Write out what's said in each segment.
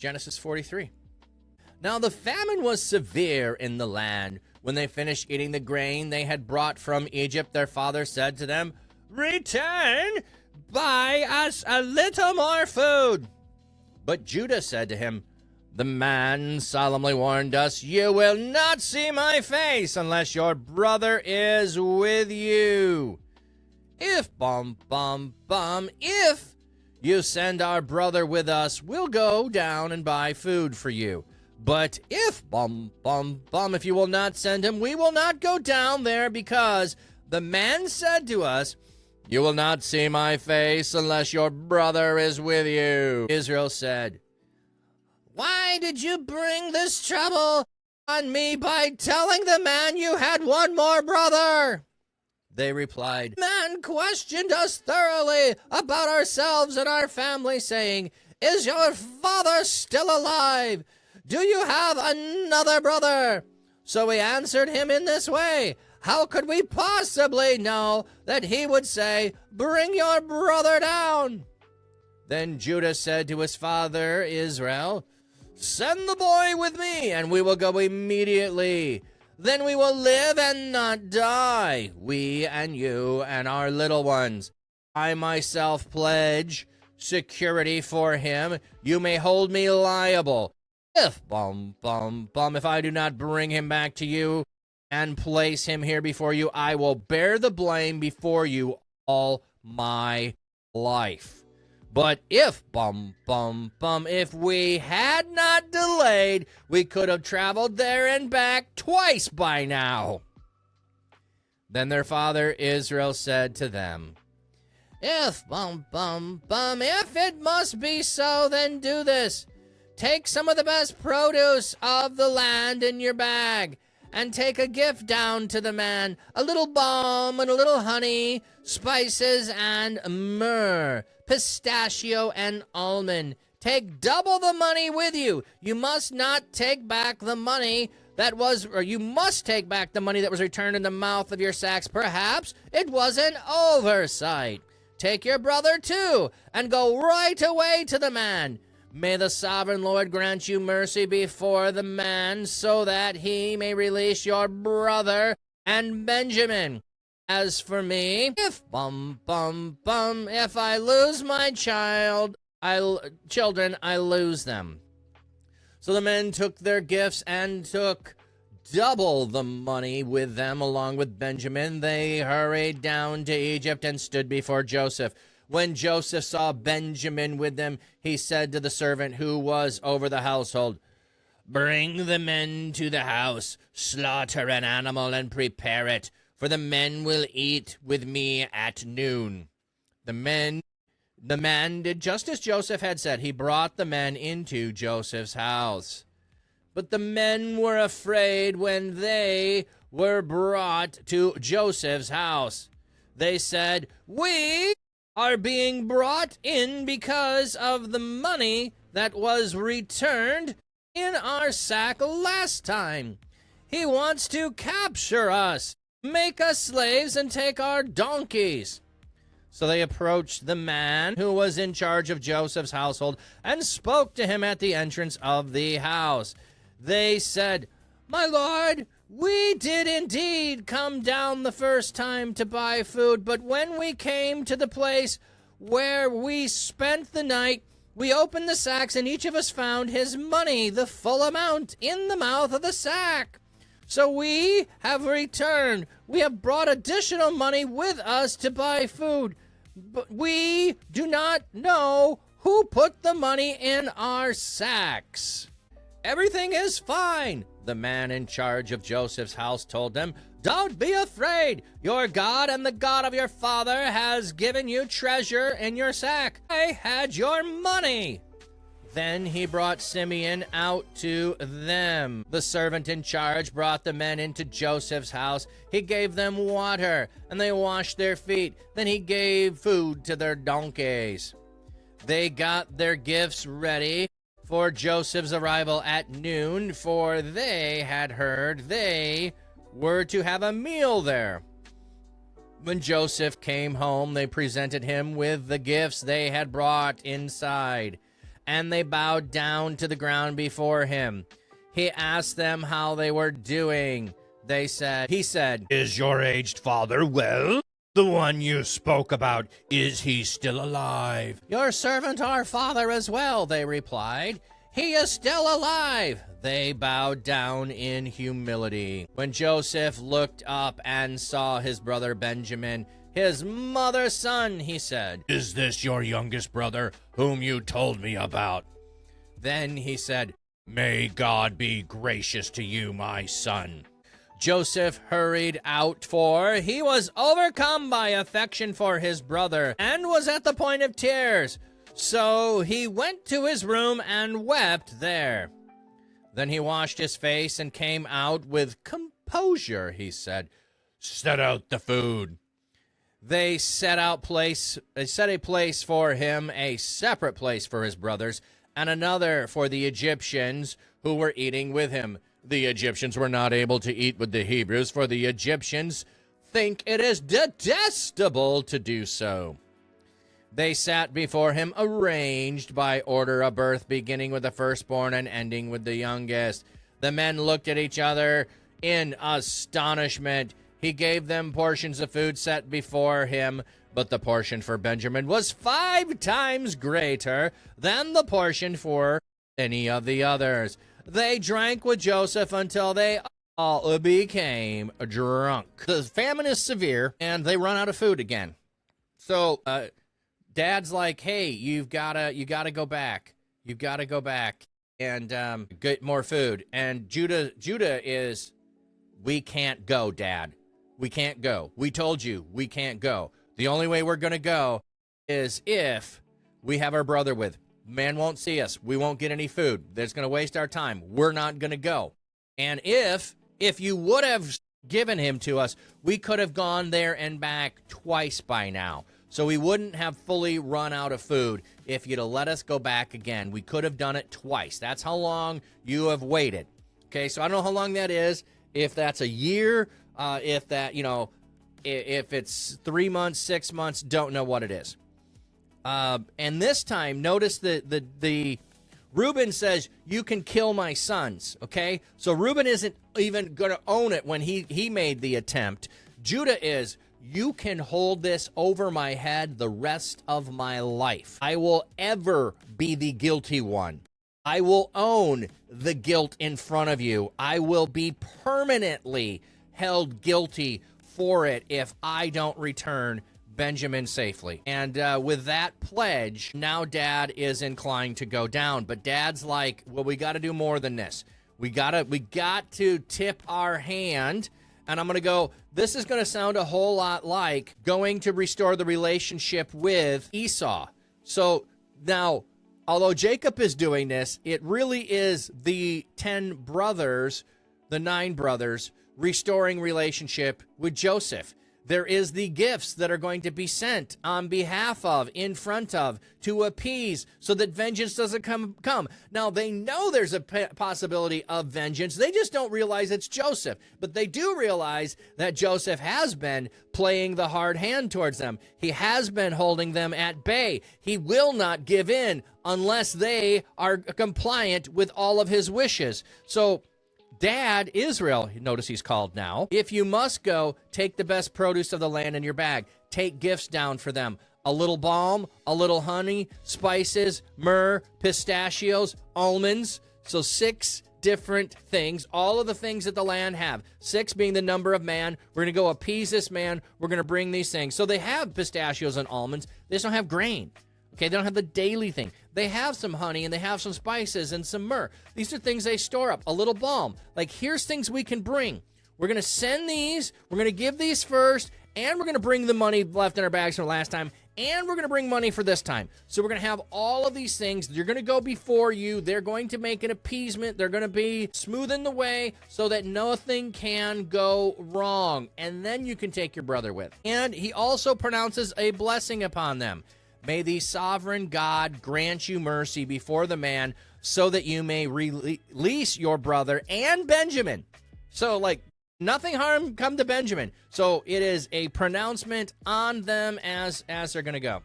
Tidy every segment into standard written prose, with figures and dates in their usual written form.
Genesis 43. Now the famine was severe in the land. When they finished eating the grain they had brought from Egypt, their father said to them, "Return, buy us a little more food." But Judah said to him, "The man solemnly warned us, 'You will not see my face unless your brother is with you.' If if you send our brother with us, we'll go down and buy food for you. But if if you will not send him, we will not go down there, because the man said to us, 'You will not see my face unless your brother is with you.'" Israel said, "Why did you bring this trouble on me by telling the man you had one more brother?" They replied, "The man questioned us thoroughly about ourselves and our family, saying, 'Is your father still alive? Do you have another brother?' So we answered him in this way. How could we possibly know that he would say, 'Bring your brother down'?" Then Judah said to his father Israel, "Send the boy with me, and we will go immediately. Then we will live and not die, we and you and our little ones. I myself pledge security for him. You may hold me liable. If, if I do not bring him back to you and place him here before you, I will bear the blame before you all my life. But if, if we had not delayed, we could have traveled there and back twice by now." Then their father Israel said to them, "If, if it must be so, then do this. Take some of the best produce of the land in your bag, and take a gift down to the man, a little balm and a little honey, spices and myrrh, pistachio and almond. Take double the money with you. You must take back the money that was returned in the mouth of your sacks. Perhaps it was an oversight. Take your brother too, and go right away to the man. May the sovereign Lord grant you mercy before the man, so that he may release your brother and Benjamin. As for me, if if I lose my children, I lose them." So the men took their gifts and took double the money with them, along with Benjamin. They hurried down to Egypt and stood before Joseph. When Joseph saw Benjamin with them, he said to the servant who was over the household, "Bring the men to the house, slaughter an animal and prepare it, for the men will eat with me at noon." The man did just as Joseph had said. He brought the men into Joseph's house. But the men were afraid when they were brought to Joseph's house. They said, "We are being brought in because of the money that was returned in our sack last time. He wants to capture us, make us slaves, and take our donkeys." So they approached the man who was in charge of Joseph's household and spoke to him at the entrance of the house. They said, "My lord, we did indeed come down the first time to buy food, but when we came to the place where we spent the night, we opened the sacks, and each of us found his money, the full amount, in the mouth of the sack. So we have returned. We have brought additional money with us to buy food, but we do not know who put the money in our sacks." "Everything is fine," the man in charge of Joseph's house told them. "Don't be afraid. Your God and the God of your father has given you treasure in your sack. I had your money." Then he brought Simeon out to them. The servant in charge brought the men into Joseph's house. He gave them water, and they washed their feet. Then he gave food to their donkeys. They got their gifts ready for Joseph's arrival at noon, for they had heard they were to have a meal there. When Joseph came home, they presented him with the gifts they had brought inside. and they bowed down to the ground before him. He asked them how they were doing. He said, Is your aged father well? The one you spoke about, is he still alive? Your servant, our father, as well, they replied. He is still alive. They bowed down in humility. When Joseph looked up and saw his brother Benjamin, his mother's son, he said, Is this your youngest brother, whom you told me about? Then he said, May God be gracious to you, my son. Joseph hurried out, for he was overcome by affection for his brother and was at the point of tears. So he went to his room and wept there. Then he washed his face and came out with composure, he said, Set out the food. They set a place for him, a separate place for his brothers, and another for the Egyptians who were eating with him. The Egyptians were not able to eat with the Hebrews, for the Egyptians think it is detestable to do so. They sat before him arranged by order of birth, beginning with the firstborn and ending with the youngest. The men looked at each other in astonishment. He gave them portions of food set before him, but the portion for Benjamin was 5 times greater than the portion for any of the others. They drank with Joseph until they all became drunk. The famine is severe, and they run out of food again. So, Dad's like, "Hey, you gotta go back. You've got to go back and get more food." And Judah is, "We can't go, Dad. We can't go. We told you we can't go. The only way we're gonna go is if we have our brother with. Man won't see us. We won't get any food. That's going to waste our time. We're not going to go. And if you would have given him to us, we could have gone there and back twice by now. So we wouldn't have fully run out of food if you'd have let us go back again. We could have done it twice. That's how long you have waited." Okay, so I don't know how long that is. If that's a year, if it's 3 months, 6 months, don't know what it is. And this time, notice the Reuben says, "You can kill my sons," okay? So Reuben isn't even going to own it when he made the attempt. Judah is, "You can hold this over my head the rest of my life. I will ever be the guilty one. I will own the guilt in front of you. I will be permanently held guilty for it if I don't return Benjamin safely." And with that pledge, now Dad is inclined to go down. But Dad's like, "Well, we got to do more than this. We got to tip our hand." And I'm going to go, this is going to sound a whole lot like going to restore the relationship with Esau. So now, although Jacob is doing this, it really is the 10 brothers, the 9 brothers, restoring relationship with Joseph. There is the gifts that are going to be sent on behalf of, in front of, to appease, so that vengeance doesn't come. Now, they know there's a possibility of vengeance. They just don't realize it's Joseph. But they do realize that Joseph has been playing the hard hand towards them. He has been holding them at bay. He will not give in unless they are compliant with all of his wishes. So, Dad, Israel, notice he's called now, "If you must go, take the best produce of the land in your bag. Take gifts down for them. A little balm, a little honey, spices, myrrh, pistachios, almonds." So 6 different things, all of the things that the land have. 6 being the number of man. We're going to go appease this man. We're going to bring these things. So they have pistachios and almonds. They just don't have grain. Okay, they don't have the daily thing. They have some honey and they have some spices and some myrrh. These are things they store up. A little balm. Like, here's things we can bring. We're going to send these. We're going to give these first. And we're going to bring the money left in our bags from last time. And we're going to bring money for this time. So we're going to have all of these things. They're going to go before you. They're going to make an appeasement. They're going to be smoothing the way so that nothing can go wrong. And then you can take your brother with. And he also pronounces a blessing upon them. "May the sovereign God grant you mercy before the man, so that you may release your brother and Benjamin." So, like, nothing harm come to Benjamin. So it is a pronouncement on them as they're going to go.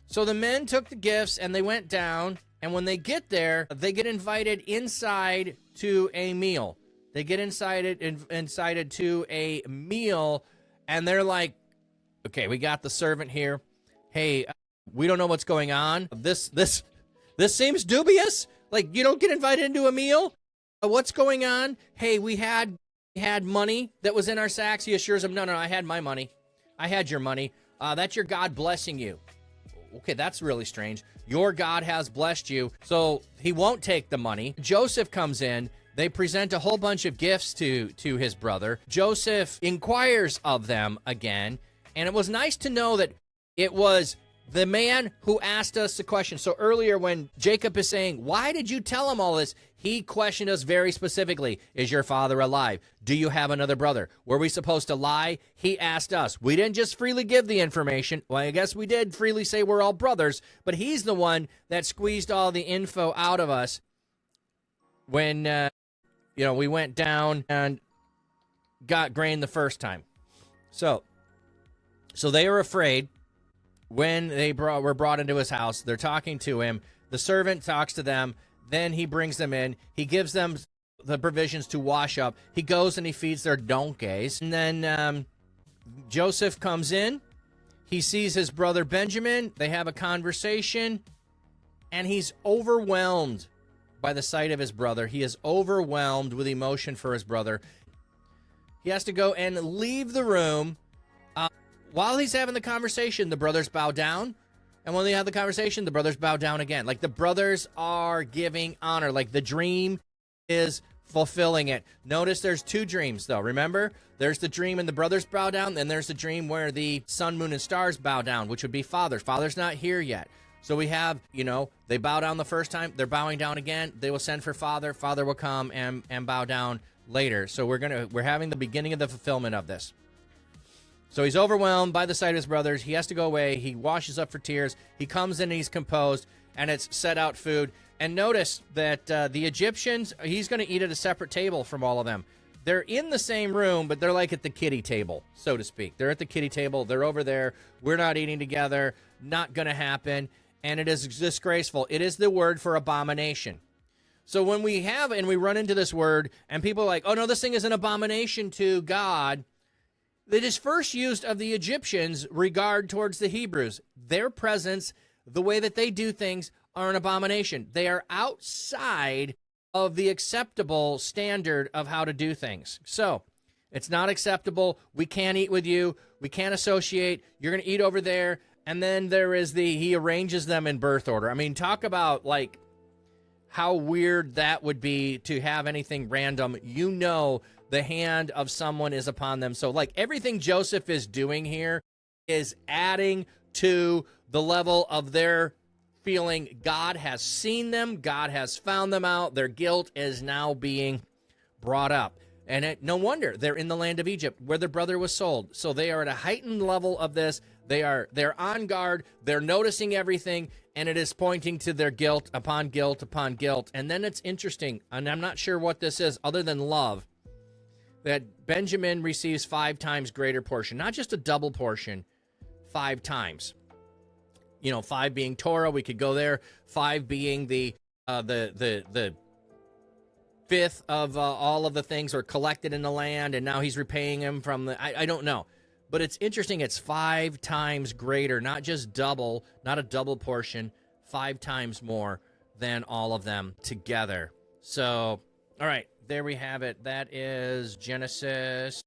So the men took the gifts and they went down. And when they get there, they get invited inside to a meal. They get incited to a meal, and they're like, okay, we got the servant here. Hey, we don't know what's going on. This seems dubious. Like, you don't get invited into a meal? What's going on? Hey, we had money that was in our sacks. He assures them, no, I had my money. I had your money. That's your God blessing you. Okay, that's really strange. Your God has blessed you, so he won't take the money. Joseph comes in. They present a whole bunch of gifts to his brother. Joseph inquires of them again, and it was nice to know that it was the man who asked us the question. So earlier when Jacob is saying, why did you tell him all this? He questioned us very specifically. Is your father alive? Do you have another brother? Were we supposed to lie? He asked us. We didn't just freely give the information. Well, I guess we did freely say we're all brothers, but he's the one that squeezed all the info out of us when, we went down and got grain the first time. So they were afraid. When they were brought into his house, they're talking to him. The servant talks to them. Then he brings them in. He gives them the provisions to wash up. He goes and he feeds their donkeys. And then Joseph comes in. He sees his brother Benjamin. They have a conversation. And he's overwhelmed by the sight of his brother. He is overwhelmed with emotion for his brother. He has to go and leave the room. While he's having the conversation, the brothers bow down. And when they have the conversation, the brothers bow down again. Like the brothers are giving honor. Like the dream is fulfilling it. Notice there's two dreams, though. Remember? There's the dream and the brothers bow down. Then there's the dream where the sun, moon, and stars bow down, which would be Father. Father's not here yet. So we have, they bow down the first time. They're bowing down again. They will send for Father. Father will come and bow down later. So we're having the beginning of the fulfillment of this. So he's overwhelmed by the sight of his brothers. He has to go away. He washes up for tears. He comes in and he's composed, and it's set out food. And notice that the Egyptians, he's going to eat at a separate table from all of them. They're in the same room, but they're like at the kiddie table, so to speak. They're at the kiddie table. They're over there. We're not eating together. Not going to happen. And it is disgraceful. It is the word for abomination. So when we run into this word, and people are like, oh, no, this thing is an abomination to God, it is first used of the Egyptians regard towards the Hebrews. Their presence, the way that they do things, are an abomination. They are outside of the acceptable standard of how to do things. So it's not acceptable. We can't eat with you. We can't associate. You're going to eat over there. And then there is he arranges them in birth order. I mean, talk about like how weird that would be to have anything random. The hand of someone is upon them. So like everything Joseph is doing here is adding to the level of their feeling God has seen them, God has found them out, their guilt is now being brought up. And no wonder they're in the land of Egypt where their brother was sold. So they are at a heightened level of this. They're on guard, they're noticing everything, and it is pointing to their guilt upon guilt upon guilt. And then it's interesting, and I'm not sure what this is other than love, that Benjamin receives 5 times greater portion, not just a double portion, 5 times. 5 being Torah, we could go there. 5 being the fifth of all of the things are collected in the land, and now he's repaying him from the. I don't know, but it's interesting. It's 5 times greater, not just double, not a double portion, 5 times more than all of them together. So, all right. There we have it. That is Genesis